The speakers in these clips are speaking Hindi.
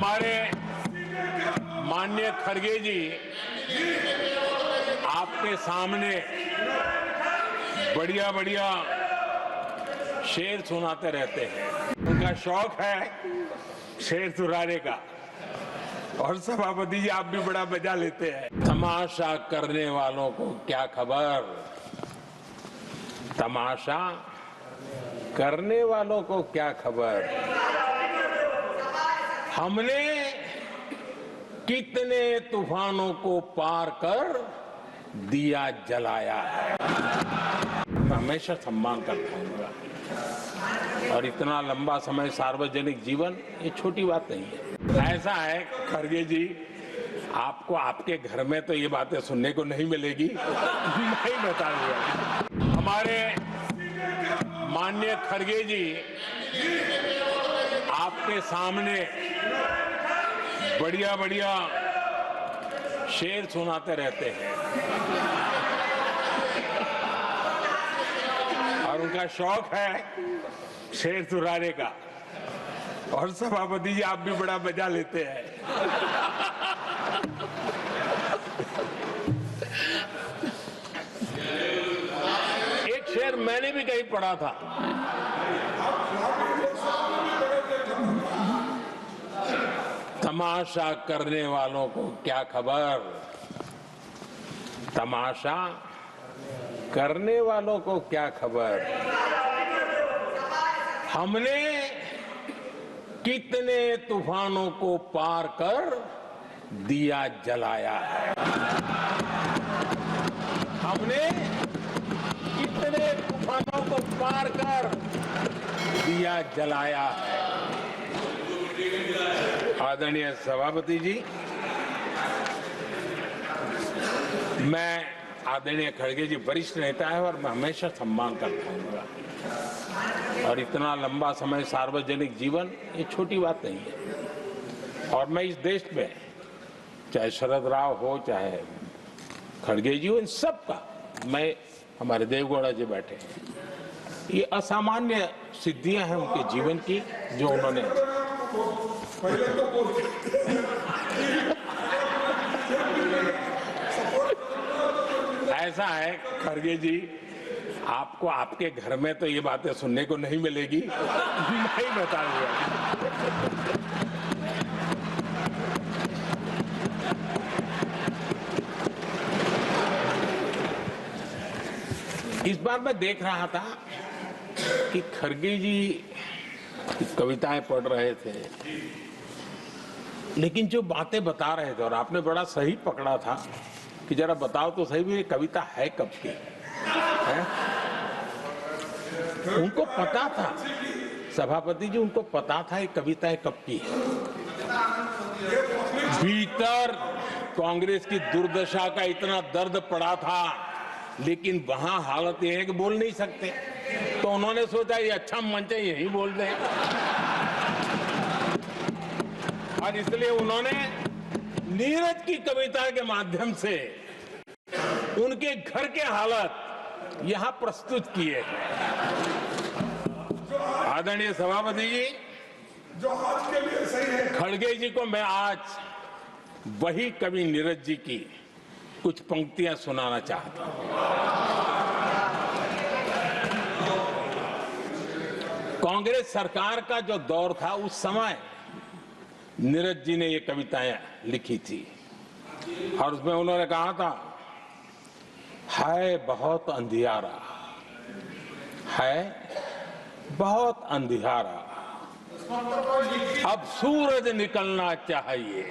हमारे माननीय खड़गे जी आपके सामने बढ़िया बढ़िया शेर सुनाते रहते हैं। उनका शौक है शेर सुनाने का। और सभापति जी आप भी बड़ा मजा लेते हैं। तमाशा करने वालों को क्या खबर, तमाशा करने वालों को क्या खबर, हमने कितने तूफानों को पार कर दिया जलाया है। मैं हमेशा सम्मान करता हूँ और इतना लंबा समय सार्वजनिक जीवन ये छोटी बात नहीं है। ऐसा है खड़गे जी, आपको आपके घर में तो ये बातें सुनने को नहीं मिलेगी। मैं ही बताऊंगा। हमारे माननीय खड़गे जी आपके सामने बढ़िया बढ़िया शेर सुनाते रहते हैं और उनका शौक है शेर सुनाने का। और सभापति जी आप भी बड़ा मजा लेते हैं। एक शेर मैंने भी कहीं पढ़ा था, तमाशा करने वालों को क्या खबर, तमाशा करने वालों को क्या खबर, हमने कितने तूफानों को पार कर दिया जलाया है। हमने कितने तूफानों को पार कर दिया जलाया है। आदरणीय सभापति जी, मैं आदरणीय खड़गे जी वरिष्ठ नेता है और मैं हमेशा सम्मान करता हूँ और इतना लंबा समय सार्वजनिक जीवन ये छोटी बात नहीं है। और मैं इस देश में चाहे शरद राव हो चाहे खड़गे जी हो, इन सब का मैं, हमारे देवगौड़ा जी बैठे हैं, ये असामान्य सिद्धियां हैं उनके जीवन की जो उन्होंने ऐसा है खड़गे जी, आपको आपके घर में तो ये बातें सुनने को नहीं मिलेगी। मैं ही बताऊंगा। इस बार मैं देख रहा था कि खड़गे जी कविताएं पढ़ रहे थे, लेकिन जो बातें बता रहे थे, और आपने बड़ा सही पकड़ा था कि जरा बताओ तो सही भी ये कविता है कब की है? उनको पता था, सभापति जी उनको पता था ये कविता कब की है। भीतर कांग्रेस की दुर्दशा का इतना दर्द पड़ा था, लेकिन वहां हालत यह है कि बोल नहीं सकते, तो उन्होंने सोचा ये अच्छा मंच है, यही बोल दें। और इसलिए उन्होंने नीरज की कविता के माध्यम से उनके घर के हालात यहां प्रस्तुत किए। आदरणीय सभापति जी, जो आज के लिए सही है, खड़गे जी को मैं आज वही कवि नीरज जी की कुछ पंक्तियां सुनाना चाहता हूं। कांग्रेस सरकार का जो दौर था उस समय नीरज जी ने ये कविताएं लिखी थी और उसमें उन्होंने कहा था, है बहुत अंधियारा, है बहुत अंधियारा, अब सूरज निकलना चाहिए,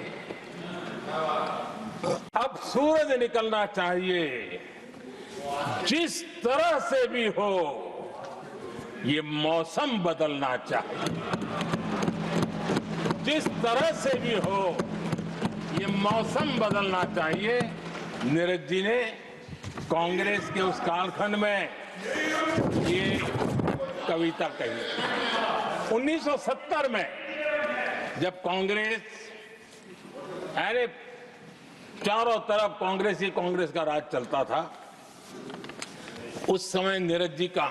अब सूरज निकलना चाहिए, जिस तरह से भी हो ये मौसम बदलना चाहिए, जिस तरह से भी हो ये मौसम बदलना चाहिए। नीरज जी ने कांग्रेस के उस कालखंड में ये कविता कही। 1970 में जब कांग्रेस, अरे चारों तरफ कांग्रेस ही कांग्रेस का राज चलता था, उस समय नीरज जी का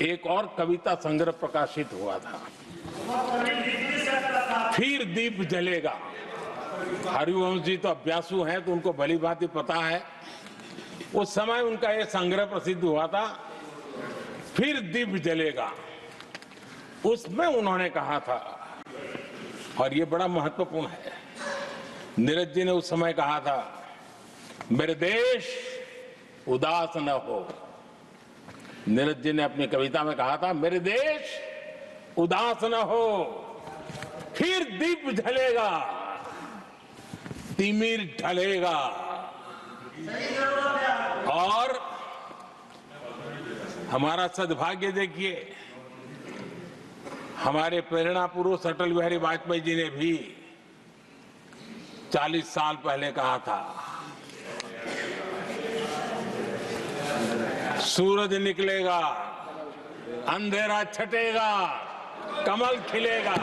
एक और कविता संग्रह प्रकाशित हुआ था। फिर दीप जलेगा। हरिवंश जी तो अभ्यासु हैं, तो उनको भली भांति पता है। उस समय उनका यह संग्रह प्रसिद्ध हुआ था, फिर दीप जलेगा। उसमें उन्होंने कहा था, और ये बड़ा महत्वपूर्ण है, नीरज जी ने उस समय कहा था, मेरे देश उदास न हो। नीरज जी ने अपनी कविता में कहा था, मेरे देश उदास न हो, फिर दीप जलेगा, तिमिर ढलेगा। और हमारा सद्भाग्य देखिए, हमारे प्रेरणा पुरुष अटल बिहारी वाजपेयी जी ने भी 40 साल पहले कहा था, सूरज निकलेगा, अंधेरा छटेगा, कमल खिलेगा।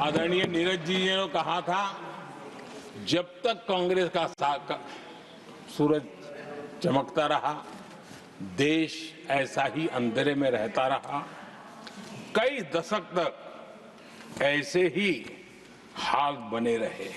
आदरणीय नीरज जी ने कहा था, जब तक कांग्रेस का सूरज चमकता रहा, देश ऐसा ही अंधेरे में रहता रहा। कई दशक तक ऐसे ही हाल बने रहे।